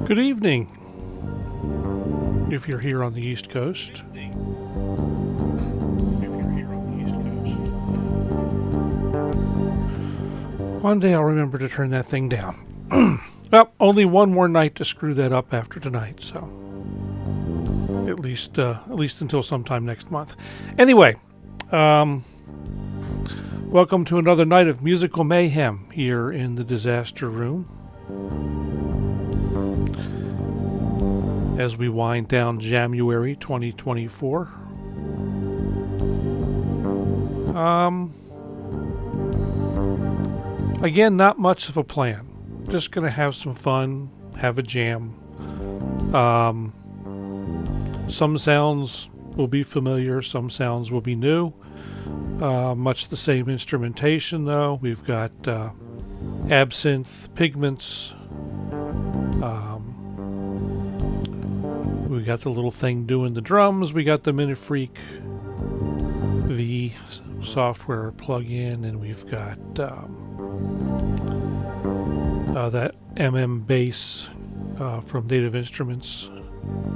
Good evening, if you're here on the East Coast. One day I'll remember to turn that thing down. Well, only one more night to screw that up after tonight, so at least until sometime next month. Anyway, welcome to another night of musical mayhem here in the Disaster Room. As we wind down Jamuary 2024. Again, not much of a plan. Just gonna have some fun, have a jam. Some sounds will be familiar, some sounds will be new. Much the same instrumentation though. We've got absinthe, pigments. We got the little thing doing the drums. We got the Minute Freak V software plug-in, and we've got that bass from Native Instruments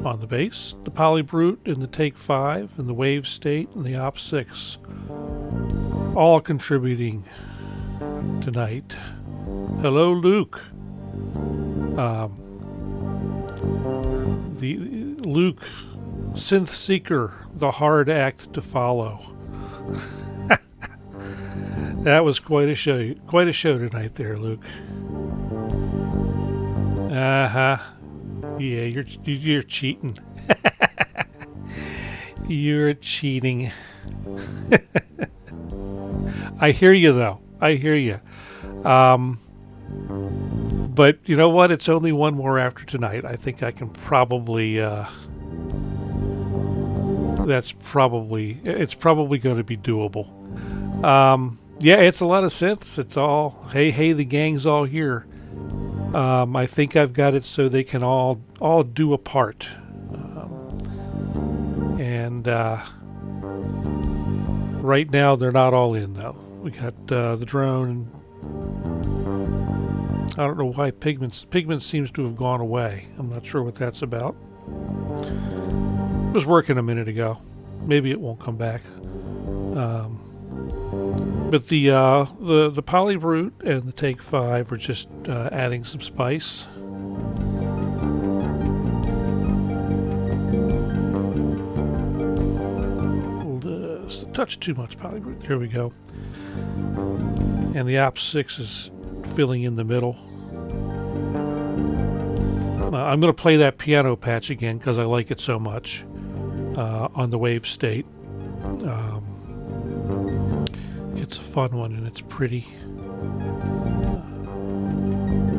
on the bass, the Polybrute in the Take 5, and the Wave State and the Op 6, all contributing tonight. Hello, Luke. The Luke, synthseeker, the hard act to follow. That was quite a show tonight there, Luke. Yeah, you're cheating. You're cheating. I hear you though. I hear you. But you know what? It's only one more after tonight. I think I can probably. It's probably going to be doable. Yeah, it's a lot of synths. It's all hey, the gang's all here. I think I've got it so they can all do a part. And right now they're not all in though. We got the drone. I don't know why Pigment seems to have gone away. I'm not sure what that's about. It was working a minute ago. Maybe it won't come back. But the Polybrute and the Take 5 are just adding some spice. Just a touch too much Polybrute. There we go. And the Op 6 is filling in the middle. I'm going to play that piano patch again because I like it so much on the Wave State. It's a fun one and it's pretty.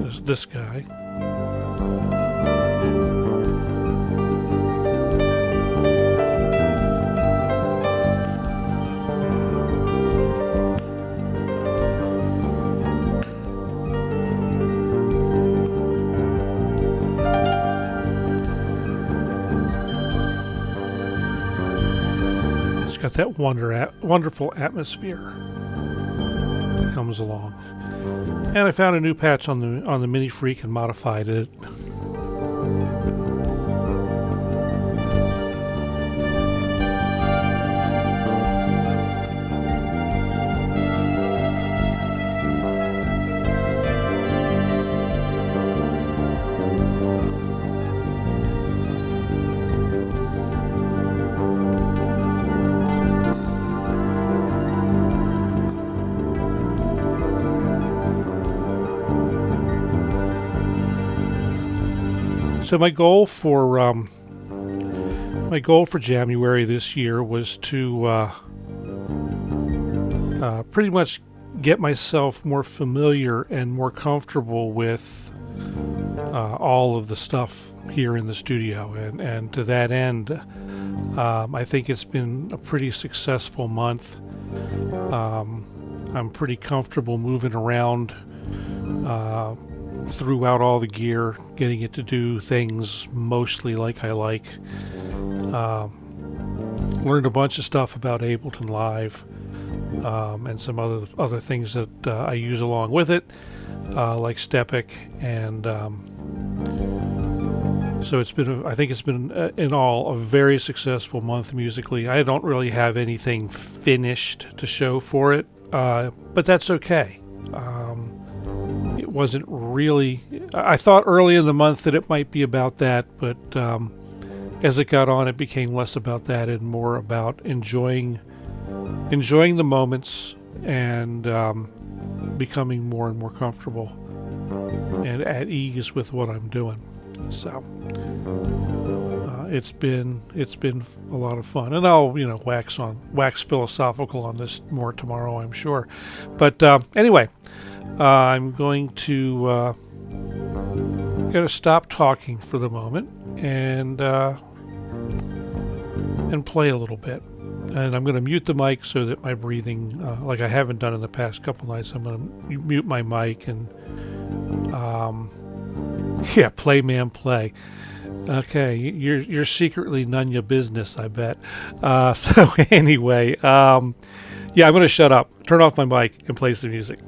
There's this guy. Got that wonderful atmosphere that comes along. And I found a new patch on the Mini Freak and modified it. So my goal for January this year was to pretty much get myself more familiar and more comfortable with all of the stuff here in the studio, and to that end, I think it's been a pretty successful month. I'm pretty comfortable moving around throughout all the gear, getting it to do things mostly like I like. Learned a bunch of stuff about Ableton Live, and some other things that I use along with it, like Stepic and So it's been, I think it's been in all a very successful month musically. I don't really have anything finished to show for it, but that's okay. It wasn't really. I thought early in the month that it might be about that, but as it got on, it became less about that and more about enjoying the moments and becoming more and more comfortable and at ease with what I'm doing. So it's been a lot of fun, and I'll wax philosophical on this more tomorrow, I'm sure. But anyway, I'm going to stop talking for the moment and play a little bit. And I'm going to mute the mic so that my breathing, like I haven't done in the past couple nights, I'm going to mute my mic and play man play. Okay, you're secretly none your business, I bet. So anyway, I'm going to shut up, turn off my mic, and play some music.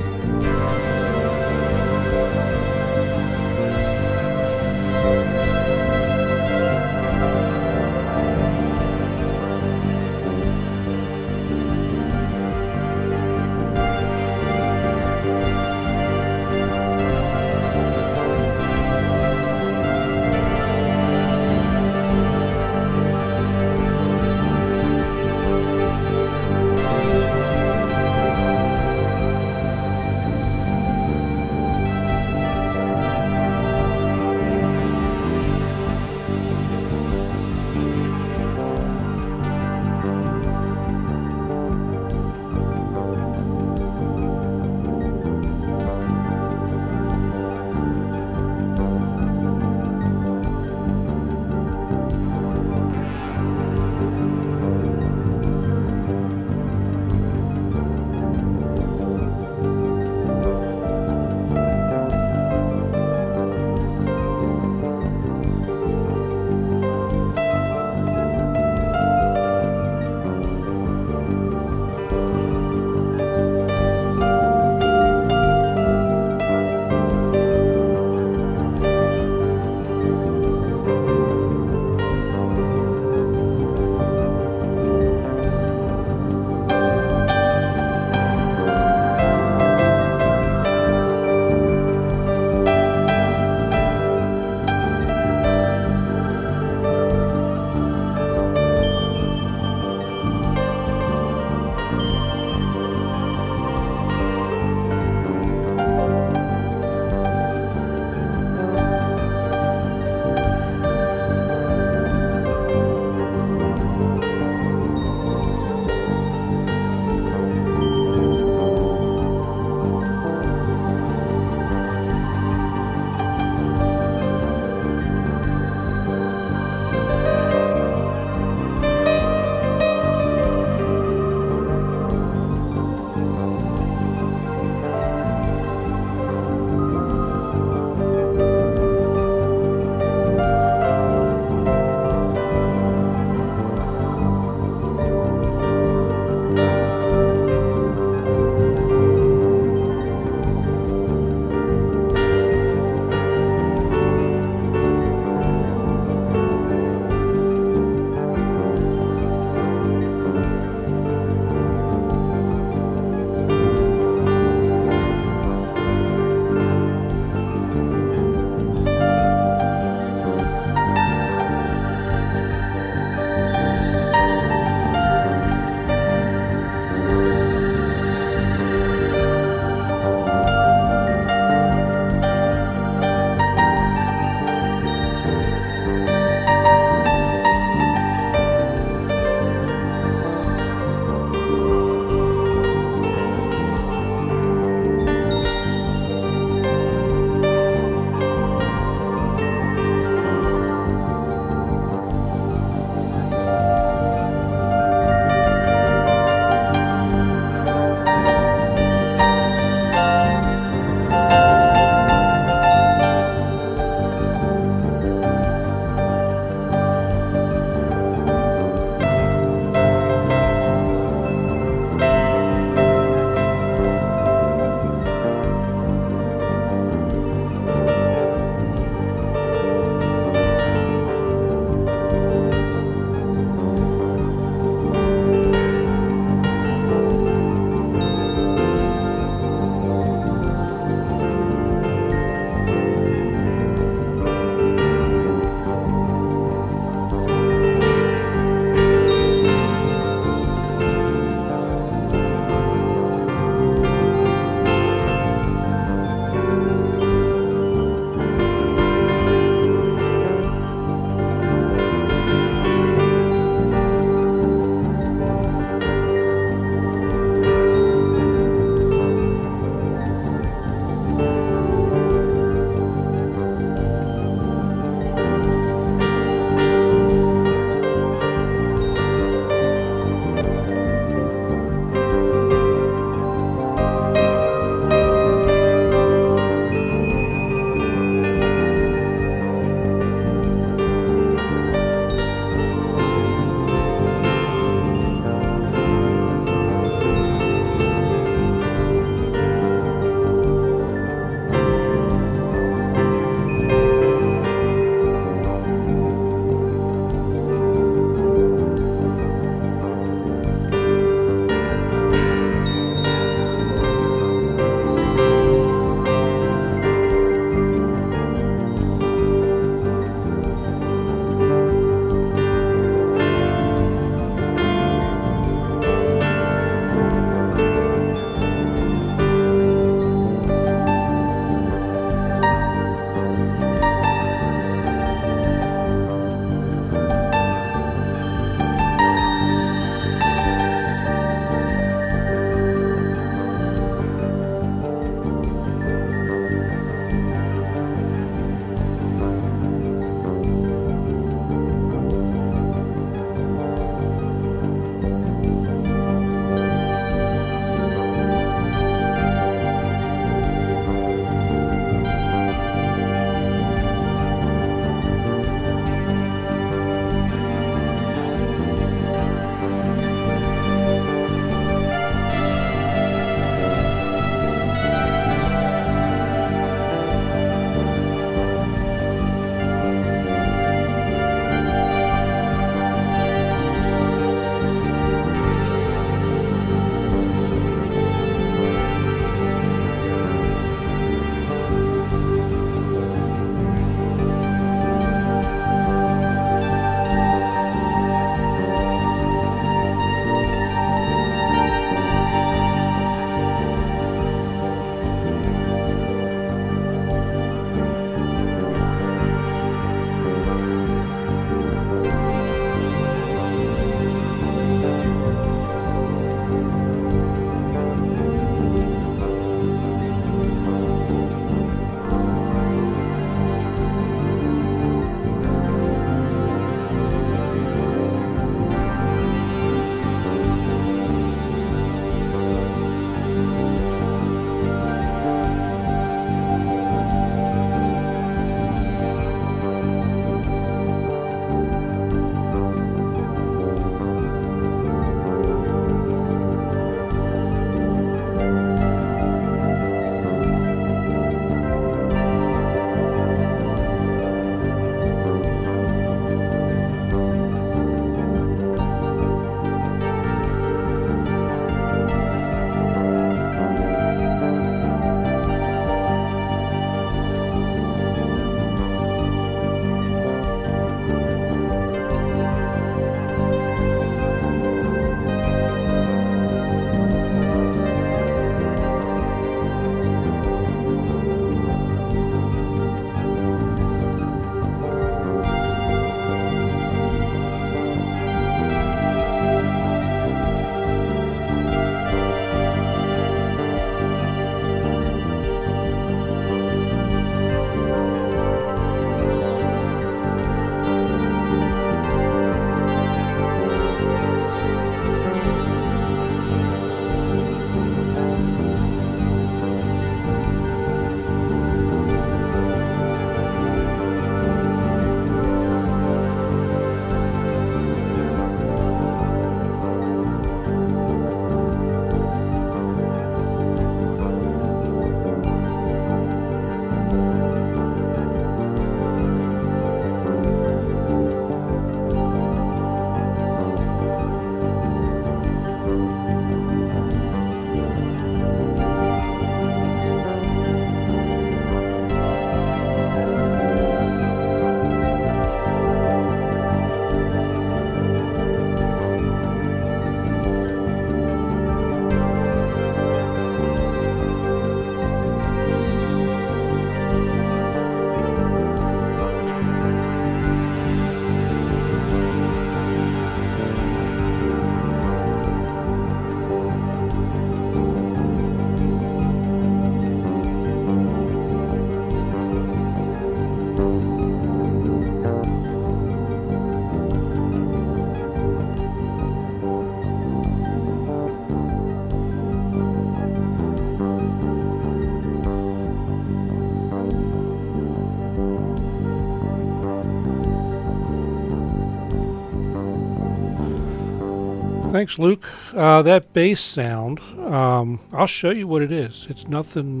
Thanks, Luke. That bass sound, I'll show you what it is. It's nothing,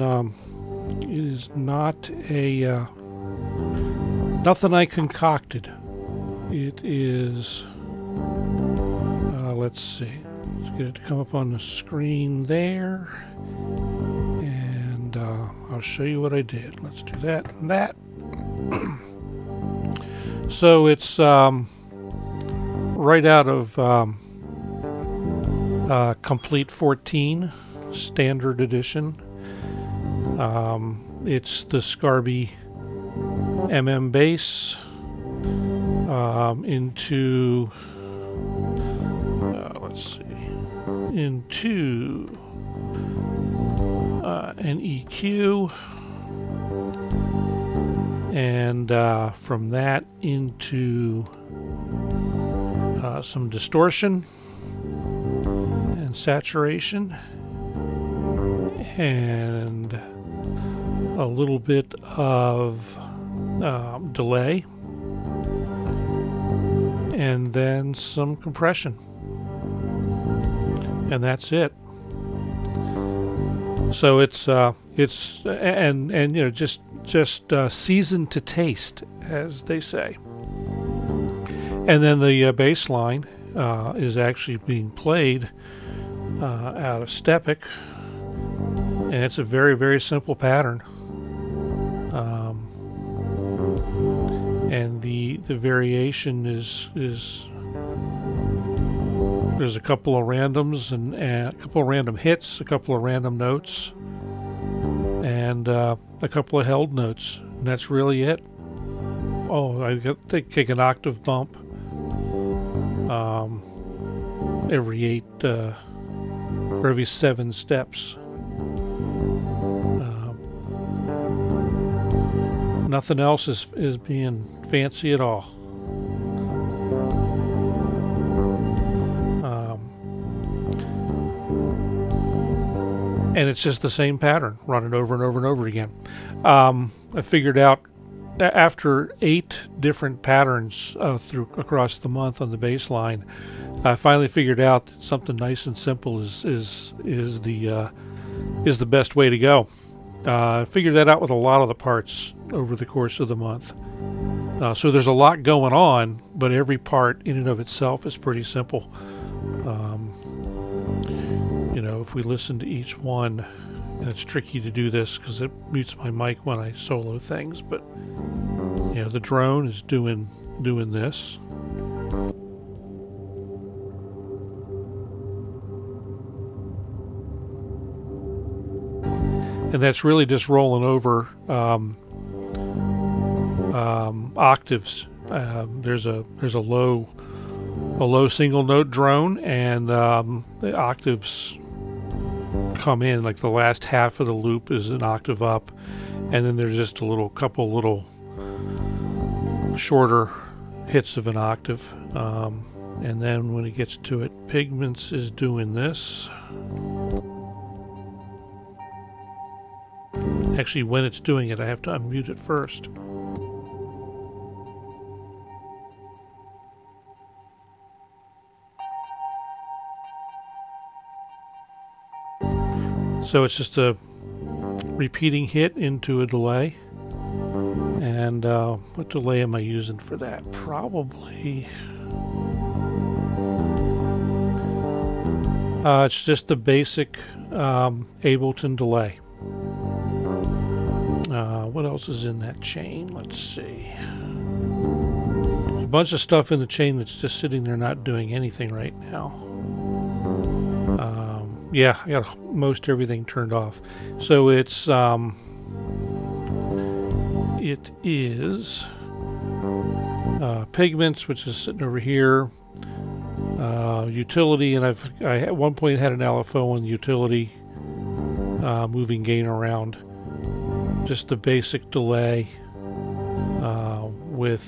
it is not a, nothing I concocted. It is, let's see. Let's get it to come up on the screen there. And I'll show you what I did. Let's do that and that. So it's right out of Complete 14 Standard Edition. It's the Scarby MM bass into let's see, into an EQ, and from that into some distortion and saturation and a little bit of delay, and then some compression, and that's it. So it's and you know, just seasoned to taste, as they say. And then the bass line is actually being played out of Stepic, and it's a very, very simple pattern. And the variation is there's a couple of randoms and a couple of random hits, a couple of random notes, and a couple of held notes, and that's really it. Oh, I take an octave bump every every 7 steps. Nothing else is being fancy at all. And it's just the same pattern, run it over and over and over again. I figured out after 8 different patterns across the month on the bass line, I finally figured out that something nice and simple is the best way to go. I figured that out with a lot of the parts over the course of the month. So there's a lot going on, but every part in and of itself is pretty simple. You know, if we listen to each one, and it's tricky to do this because it mutes my mic when I solo things, but you know, the drone is doing this. And that's really just rolling over octaves. There's a low single note drone, and the octaves come in, like the last half of the loop is an octave up, and then there's just a couple little shorter hits of an octave, and then when it gets to it, Pigments is doing this. Actually, when it's doing it, I have to unmute it first. So it's just a repeating hit into a delay. And what delay am I using for that? Probably it's just the basic Ableton delay. What else is in that chain? Let's see. There's a bunch of stuff in the chain that's just sitting there not doing anything right now. Yeah, I got most everything turned off. So it's it is Pigments, which is sitting over here. Utility, and I at one point had an LFO on utility, moving gain around. Just the basic delay with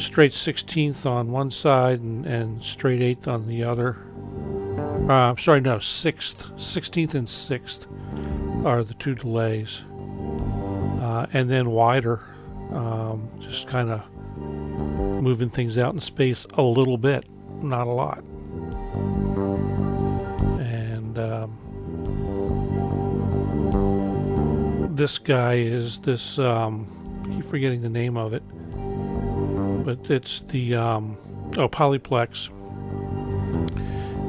straight 16th on one side and straight 8th on the other. Sorry, no, 16th and 6th are the two delays. And then wider, just kind of moving things out in space a little bit. not a lot. And this guy is this, I keep forgetting the name of it, but it's the, Polyplex.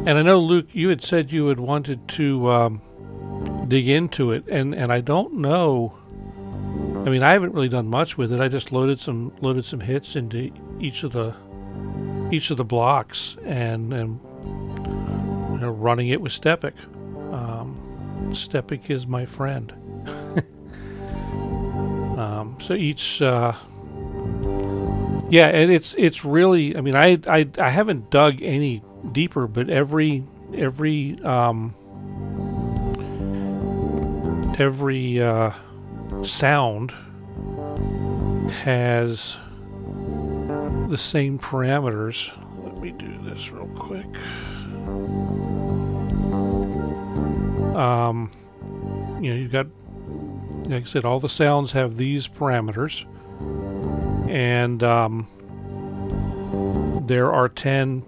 And I know, Luke, you had said you had wanted to dig into it, and I don't know. I mean, I haven't really done much with it. I just loaded some hits into each of the blocks, and running it with Stepic. Stepic is my friend. So each, yeah, and it's really. I mean, I haven't dug any deeper, but every sound has the same parameters. Let me do this real quick. You've got, like I said, all the sounds have these parameters, and there are 10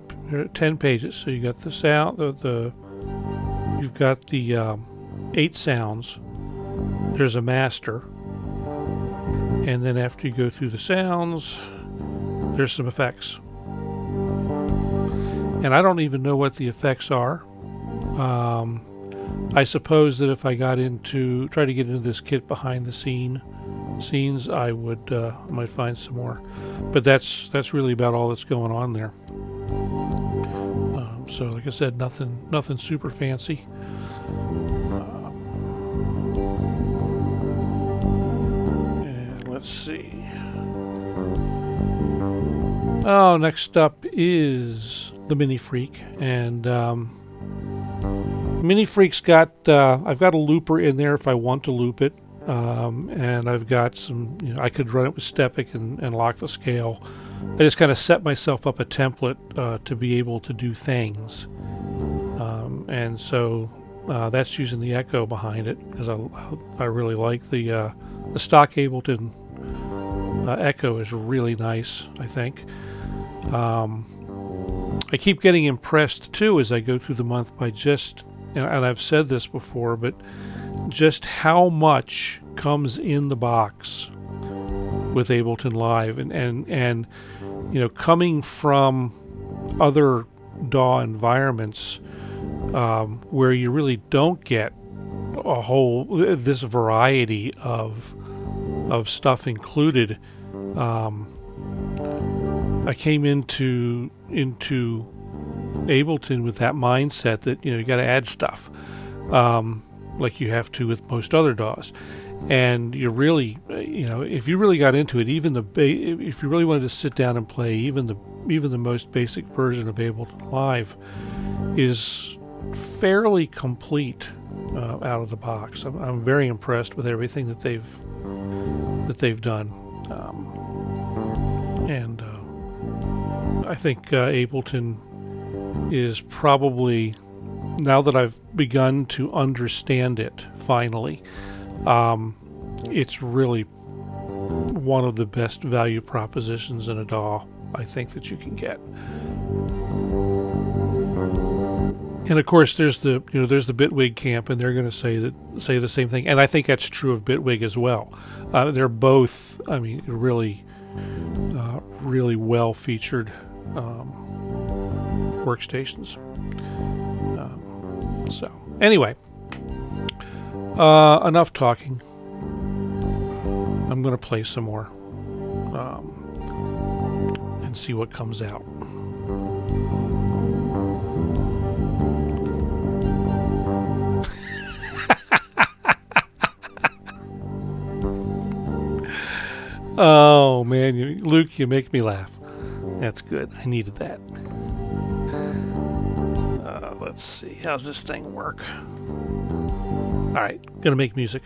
pages. So you got the sound, you've got the 8 sounds. There's a master, and then after you go through the sounds, there's some effects. And I don't even know what the effects are. I suppose that if I try to get into this kit behind the scenes, I might find some more. But that's really about all that's going on there. So like I said, nothing super fancy. And let's see. Oh, next up is the Mini Freak, and Mini Freak's got I've got a looper in there if I want to loop it, and I've got some. I could run it with Stepic and lock the scale. I just kind of set myself up a template to be able to do things, and so that's using the echo behind it because I really like the stock Ableton echo is really nice. I think. I keep getting impressed too as I go through the month by and I've said this before, but just how much comes in the box with Ableton Live, and coming from other DAW environments where you really don't get this variety of stuff included. I came into Ableton with that mindset that you got to add stuff, like you have to with most other DAWs, and you really, if you really got into it, even if you really wanted to sit down and play, even the most basic version of Ableton Live is fairly complete out of the box. I'm very impressed with everything that they've done, and I think Ableton is probably, now that I've begun to understand it finally, it's really one of the best value propositions in a DAW I think that you can get. And of course there's the Bitwig camp, and they're going to say the same thing, and I think that's true of Bitwig as well. They're both, I mean, really well featured workstations. So anyway, enough talking. I'm going to play some more and see what comes out. Oh man, Luke, you make me laugh. That's good. I needed that. Let's see. How's this thing work? All right, gonna make music.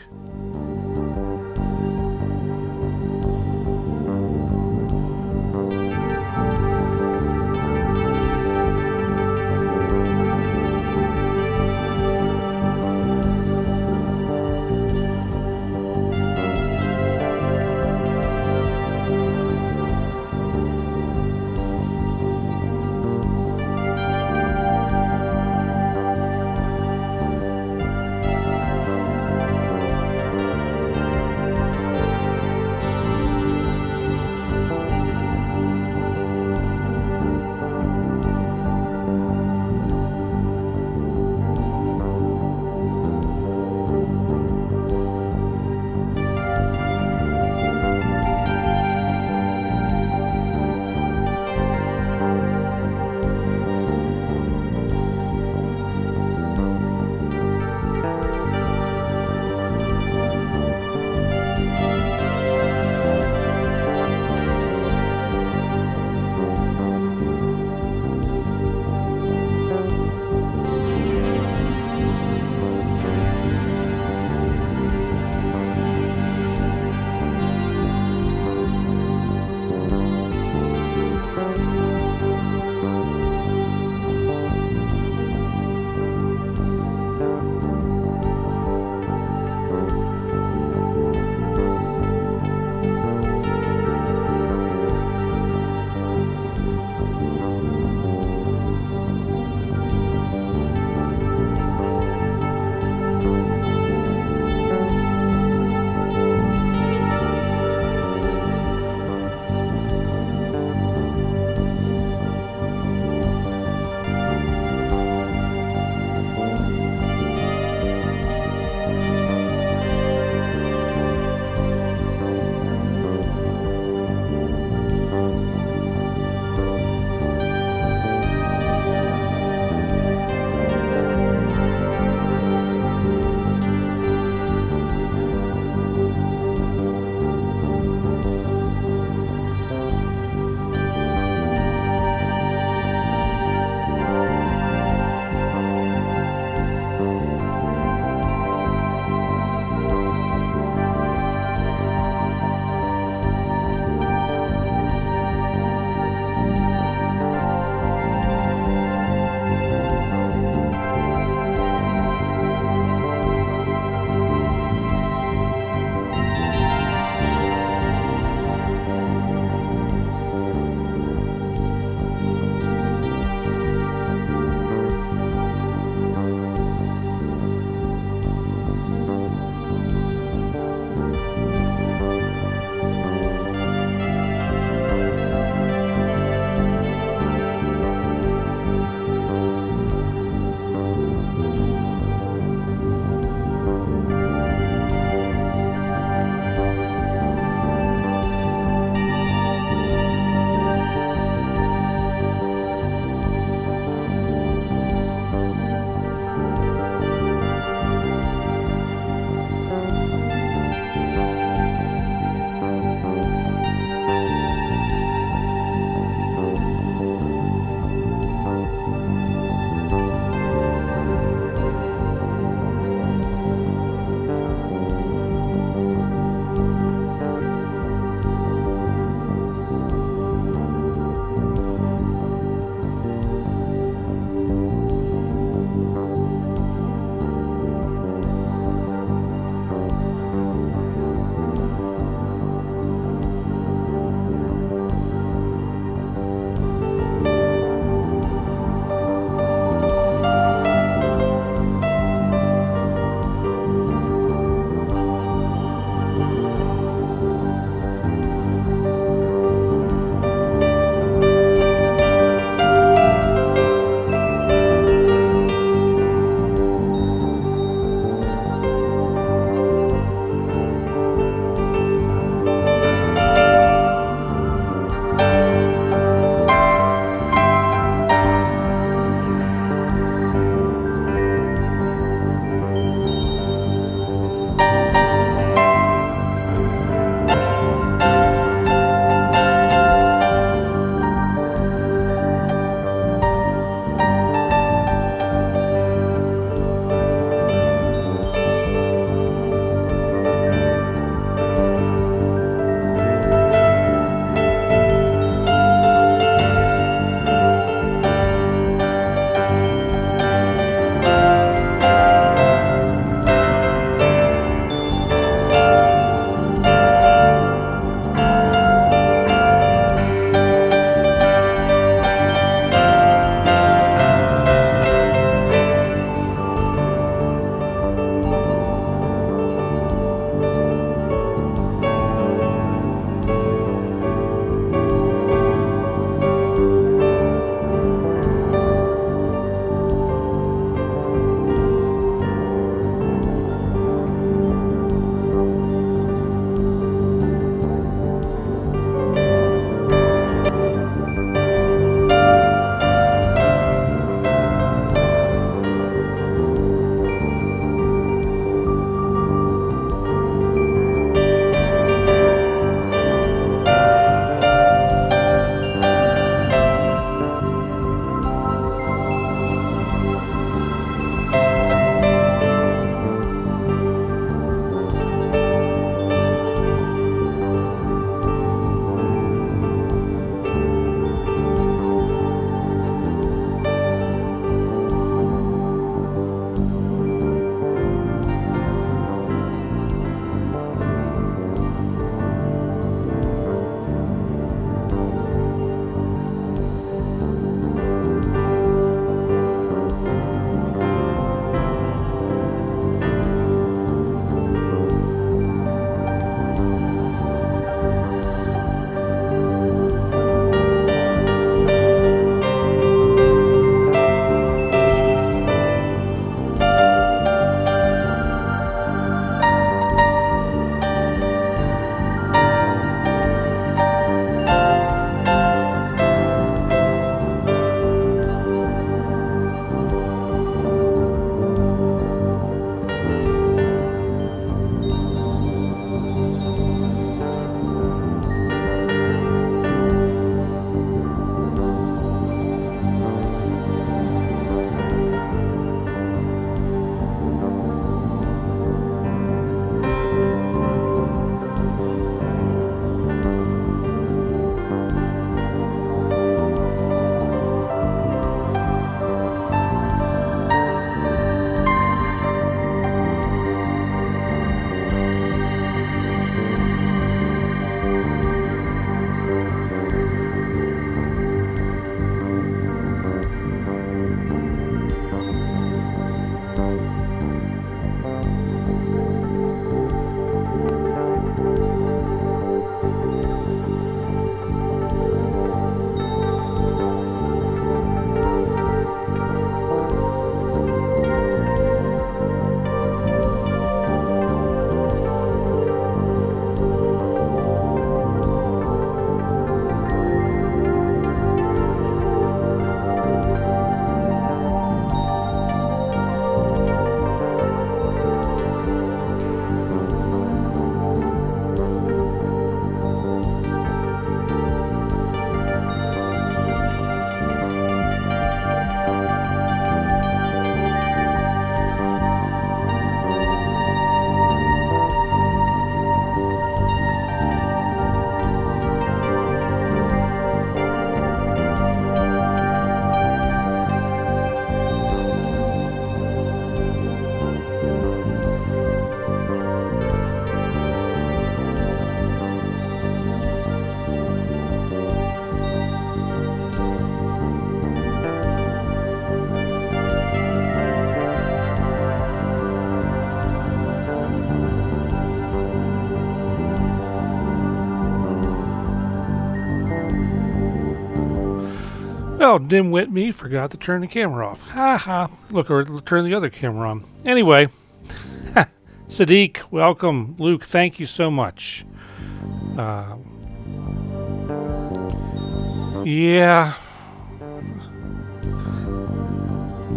Well, dimwit me forgot to turn the camera off. Ha ha. Look, or turn the other camera on. Anyway, Sadiq, welcome. Luke, thank you so much. Yeah.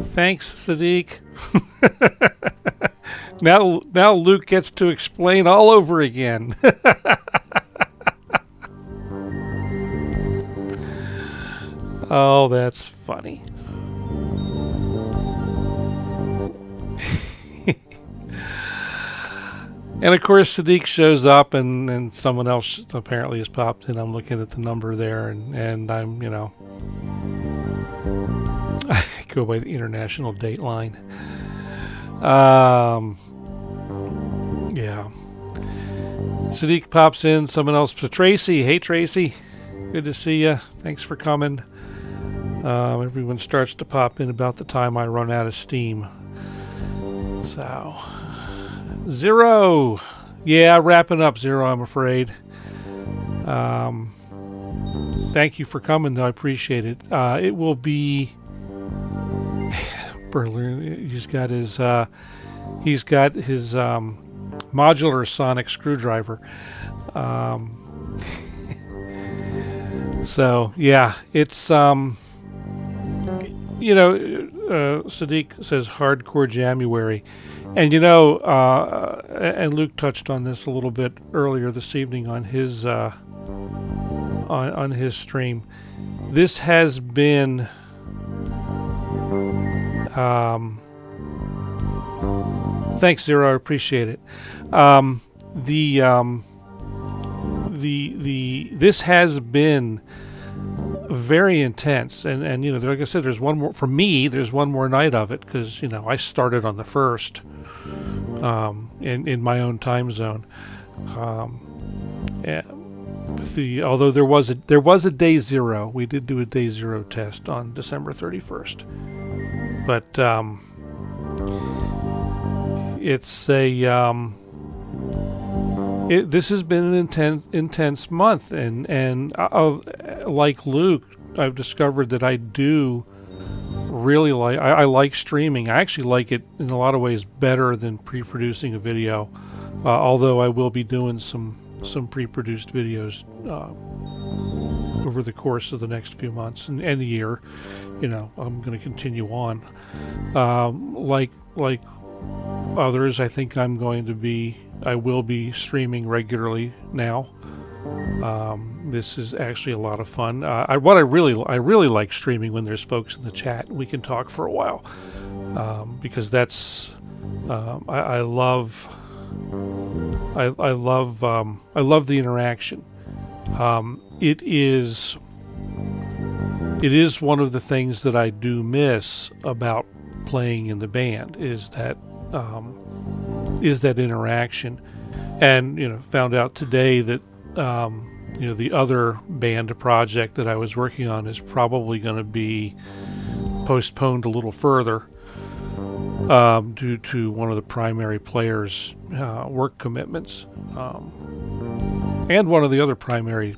Thanks, Sadiq. Now Luke gets to explain all over again. Oh, that's funny. And of course, Sadiq shows up, and someone else apparently has popped in. I'm looking at the number there, and I'm, I go by the international date line. Yeah. Sadiq pops in. Someone else. Tracy. Hey, Tracy. Good to see you. Thanks for coming. Everyone starts to pop in about the time I run out of steam. So, Zero. Yeah, wrapping up, Zero, I'm afraid. Thank you for coming, though. I appreciate it. It will be... Berlin, he's got his modular sonic screwdriver. So, yeah, it's... Sadiq says hardcore Jamuary. And and Luke touched on this a little bit earlier this evening on his on his stream. This has been thanks, Zero, I appreciate it. This has been very intense, and like I said, there's one more for me. There's one more night of it because I started on the 1st in my own time zone. Although there was a day 0, we did do a day 0 test on December 31st, but it's this has been an intense month, and like Luke, I've discovered that I do really like. I like streaming. I actually like it in a lot of ways better than pre-producing a video. Although I will be doing some pre-produced videos over the course of the next few months and the year. I'm going to continue on. Like others, I think I will be streaming regularly now. This is actually a lot of fun. I really like streaming when there's folks in the chat and we can talk for a while, because that's I love the interaction. It is one of the things that I do miss about playing in the band is that interaction. And found out today that the other band project that I was working on is probably going to be postponed a little further due to one of the primary players' work commitments, and one of the other primary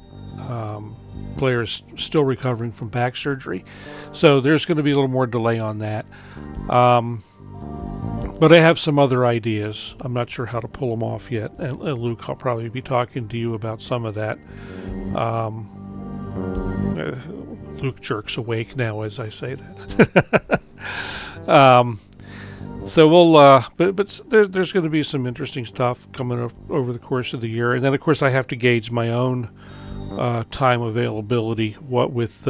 players still recovering from back surgery. So there's going to be a little more delay on that. But I have some other ideas. I'm not sure how to pull them off yet. And Luke, I'll probably be talking to you about some of that. Luke jerks awake now as I say that. So we'll, but there's going to be some interesting stuff coming up over the course of the year. And then, of course, I have to gauge my own time availability. What with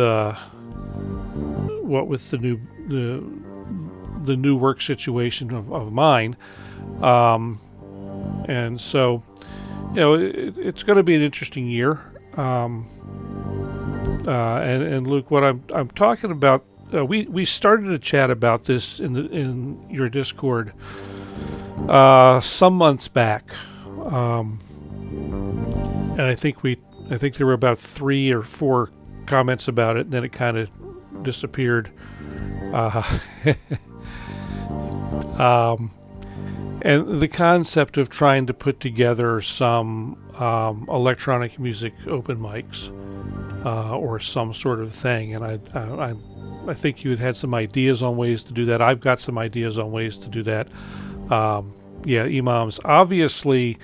the new work situation of mine, and so it's going to be an interesting year. And Luke, what I'm talking about, we started a chat about this in your Discord some months back, and I think there were about 3 or 4 comments about it, and then it kind of disappeared. And the concept of trying to put together some electronic music open mics. or some sort of thing. And I think you had some ideas on ways to do that. I've got some ideas on ways to do that. Yeah, EMOMs. Obviously,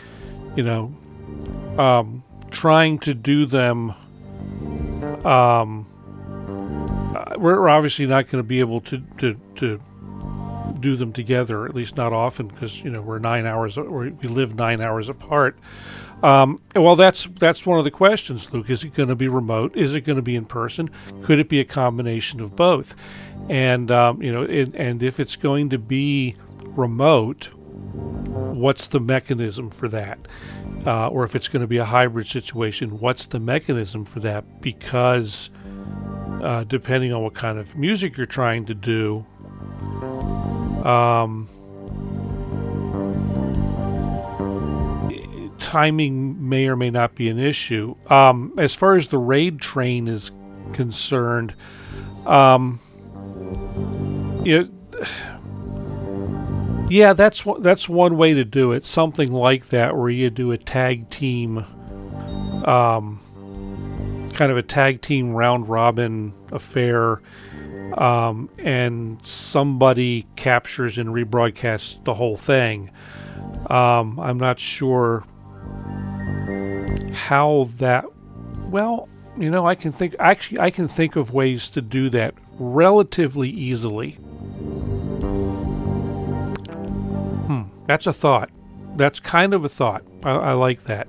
you know, trying to do them, we're obviously not going to be able to do them together, at least not often, because, you know, we live 9 hours apart. Well, that's one of the questions, Luke. Is it going to be remote? Is it going to be in person? Could it be a combination of both? And you know, and if it's going to be remote, what's the mechanism for that? Or if it's going to be a hybrid situation, what's the mechanism for that? Because depending on what kind of music you're trying to do, timing may or may not be an issue. As far as the RAID train is concerned, yeah, that's one way to do it. Something like that, where you do a tag team, kind of a tag team round robin affair, and somebody captures and rebroadcasts the whole thing. I'm not sure how that. Well, you know, I can think of ways to do that relatively easily. That's a thought. That's kind of a thought. I like that.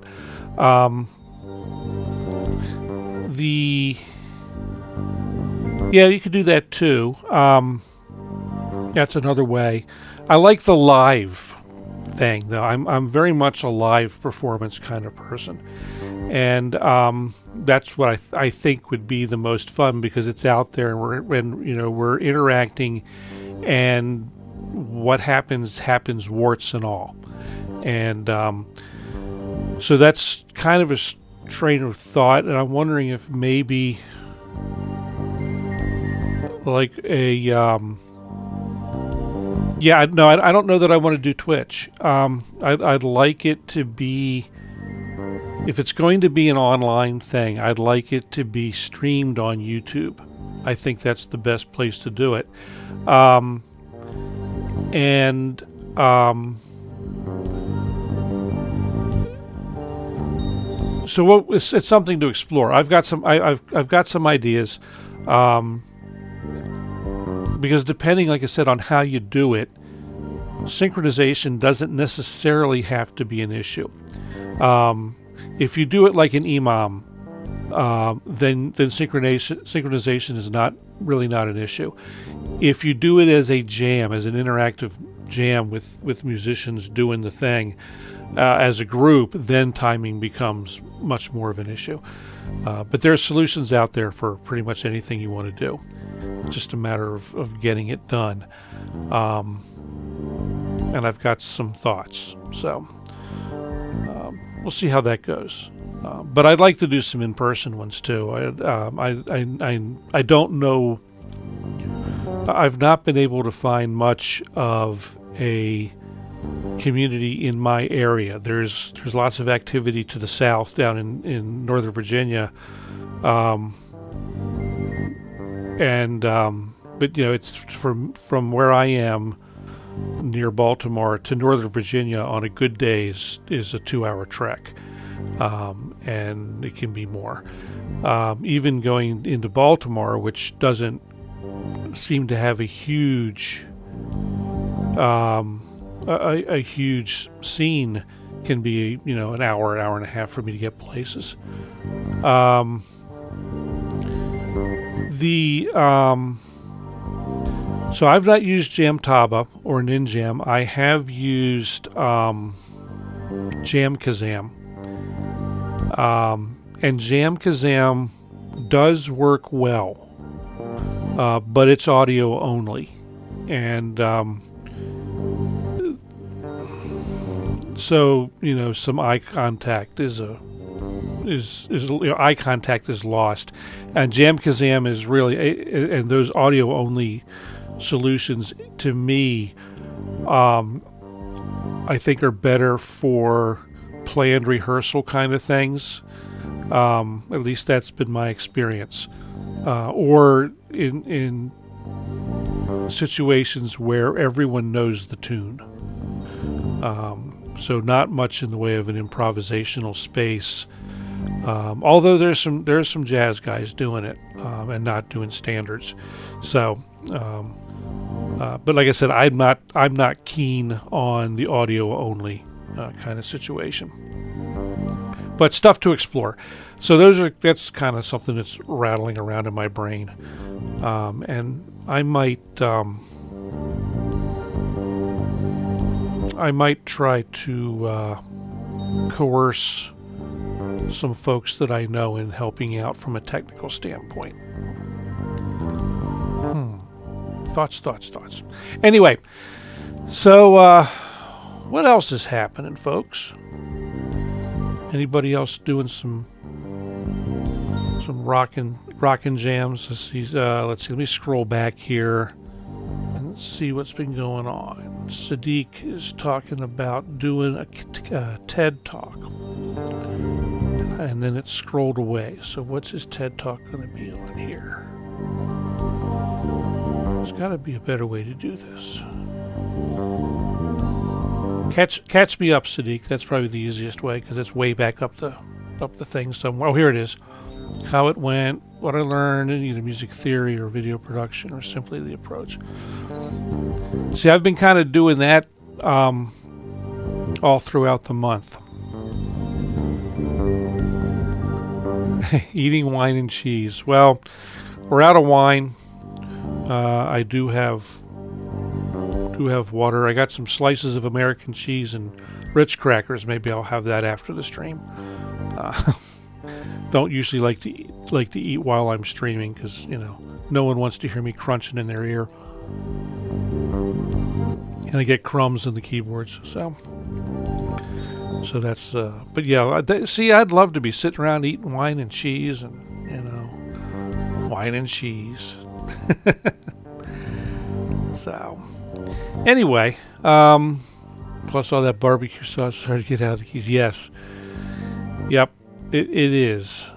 Yeah, you could do that too. That's another way. I like the live thing, though. I'm very much a live performance kind of person, and that's what I think would be the most fun, because it's out there, and we're interacting, and what happens warts and all. And so that's kind of a train of thought, and I'm wondering if maybe like a I don't know that I want to do Twitch. I'd like it to be, if it's going to be an online thing, I'd like it to be streamed on YouTube. I think that's the best place to do it. So it's something to explore. I've got some ideas, because depending, like I said, on how you do it, synchronization doesn't necessarily have to be an issue. If you do it like an EMOM, then synchronization is not an issue. If you do it as a jam, as an interactive jam with musicians doing the thing as a group, then timing becomes much more of an issue. But there are solutions out there for pretty much anything you want to do. It's just a matter of getting it done. And I've got some thoughts, so we'll see how that goes. But I'd like to do some in-person ones too. I don't know. I've not been able to find much of a community in my area. There's lots of activity to the south, down in Northern Virginia, but it's from where I am, near Baltimore, to Northern Virginia on a good day is a 2-hour trek, and it can be more. Even going into Baltimore, which doesn't seem to have a huge huge scene, can be an hour and a half for me to get places. So I've not used Jamtaba or Ninjam. I have used Jamkazam, and Jamkazam does work well, but it's audio only, and so some eye contact is eye contact is lost, and Jamkazam is really, and those audio only solutions to me, I think are better for planned rehearsal kind of things. At least that's been my experience. Or in situations where everyone knows the tune. So not much in the way of an improvisational space. Although there's some jazz guys doing it and not doing standards. So, but like I said, I'm not keen on the audio only kind of situation. But stuff to explore. So that's kind of something that's rattling around in my brain, and I might try to coerce some folks that I know in helping out from a technical standpoint. Thoughts. Anyway, so what else is happening, folks? Anybody else doing some rockin' jams? Let's see. Let me scroll back here and see what's been going on. Sadiq is talking about doing a TED Talk. And then it scrolled away. So what's his TED Talk going to be on here? There's got to be a better way to do this. Catch me up, Sadiq. That's probably the easiest way because it's way back up the thing somewhere. Oh, here it is. How it went, what I learned in either music theory or video production or simply the approach. See, I've been kind of doing that all throughout the month. Eating wine and cheese. Well, we're out of wine. I do have water. I got some slices of American cheese and Ritz crackers. Maybe I'll have that after the stream. Don't usually like to eat while I'm streaming because no one wants to hear me crunching in their ear, and I get crumbs in the keyboards. So that's. But yeah, see, I'd love to be sitting around eating wine and cheese, and wine and cheese. So anyway, plus all that barbecue sauce started to get out of the keys. Yes, yep, it is.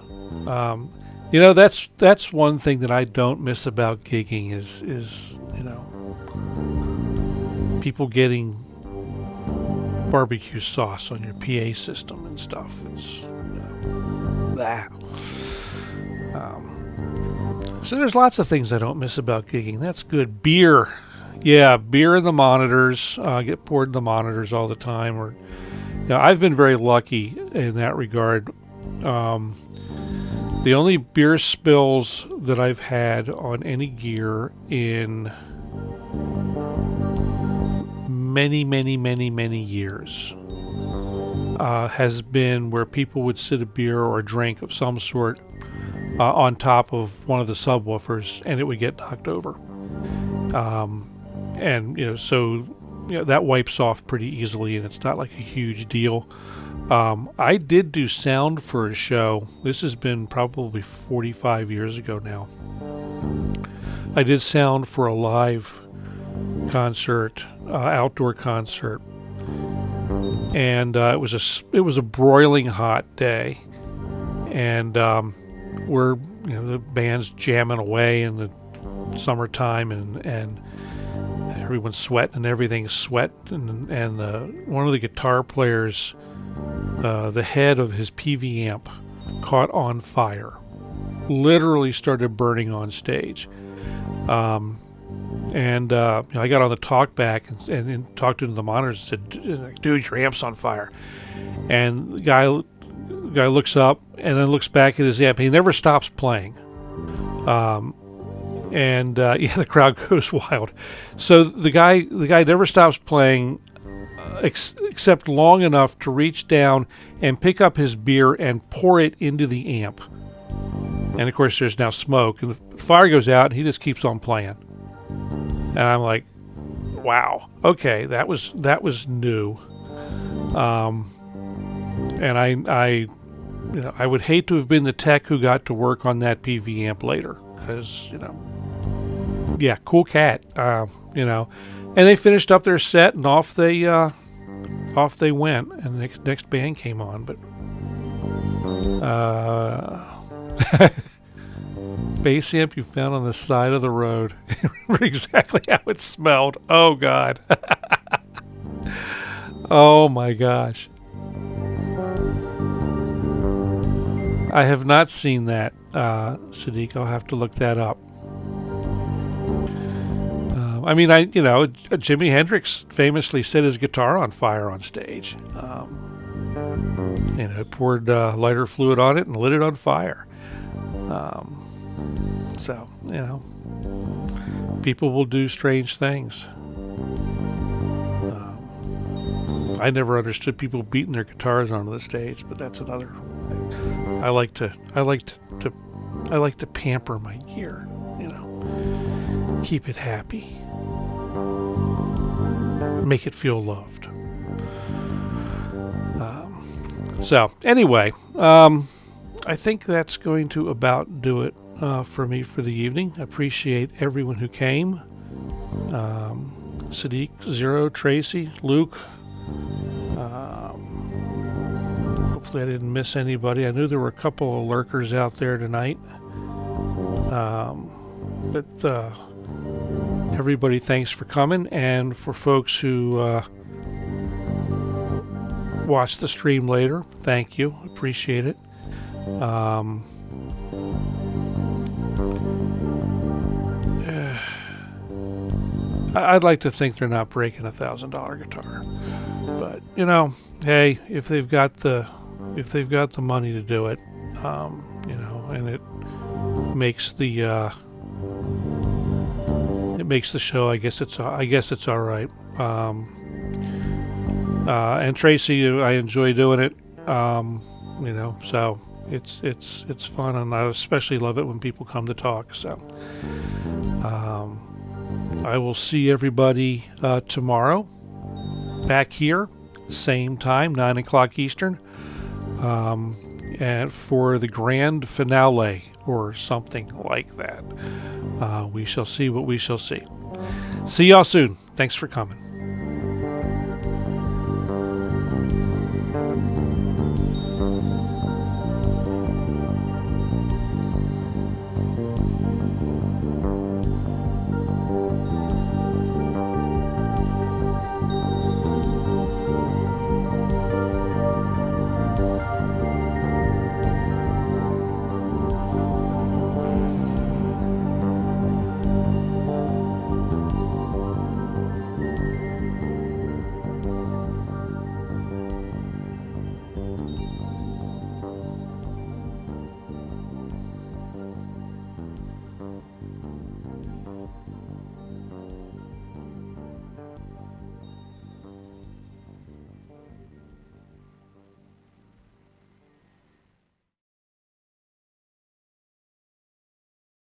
That's one thing that I don't miss about gigging is people getting barbecue sauce on your PA system and stuff. It's that. So there's lots of things I don't miss about gigging. That's good. Beer. Yeah, beer in the monitors. Get poured in the monitors all the time. I've been very lucky in that regard. The only beer spills that I've had on any gear in many years has been where people would sit a beer or a drink of some sort on top of one of the subwoofers, and it would get knocked over. That wipes off pretty easily, and it's not like a huge deal. I did do sound for a show. This has been probably 45 years ago now. I did sound for a live concert, outdoor concert, and it was a broiling hot day, and the band's jamming away in the summertime, and everyone's sweating and everything's sweat, and one of the guitar players, the head of his Peavey amp caught on fire, literally started burning on stage. I got on the talkback and talked into the monitors and said, "Dude, your amp's on fire." And the guy looks up and then looks back at his amp. He never stops playing. The crowd goes wild. So the guy never stops playing, except long enough to reach down and pick up his beer and pour it into the amp. And of course, there's now smoke, and the fire goes out, and he just keeps on playing. And I'm like, wow, okay, that was new. And I would hate to have been the tech who got to work on that PV amp later, because yeah, cool cat, and they finished up their set, and off they off they went, and the next band came on. But bass amp you found on the side of the road. I remember exactly how it smelled. Oh God. Oh my gosh. I have not seen that, Sadiq. I'll have to look that up. I mean, Jimi Hendrix famously set his guitar on fire on stage. Poured lighter fluid on it and lit it on fire. So, people will do strange things. I never understood people beating their guitars onto the stage, but that's another. I like to pamper my gear, keep it happy, make it feel loved. So anyway, I think that's going to about do it for me for the evening. I appreciate everyone who came. Sadiq, Zero, Tracy, Luke. Hopefully I didn't miss anybody. I knew there were a couple of lurkers out there tonight. But everybody, thanks for coming. And for folks who watch the stream later, thank you. Appreciate it. I'd like to think they're not breaking a $1,000 guitar, but hey, if they've got the money to do it, and it makes the show, I guess it's all right. And Tracy, I enjoy doing it, so it's fun, and I especially love it when people come to talk. So I will see everybody tomorrow back here, same time, 9 o'clock Eastern, and for the grand finale or something like that. We shall see what we shall see. See y'all soon. Thanks for coming.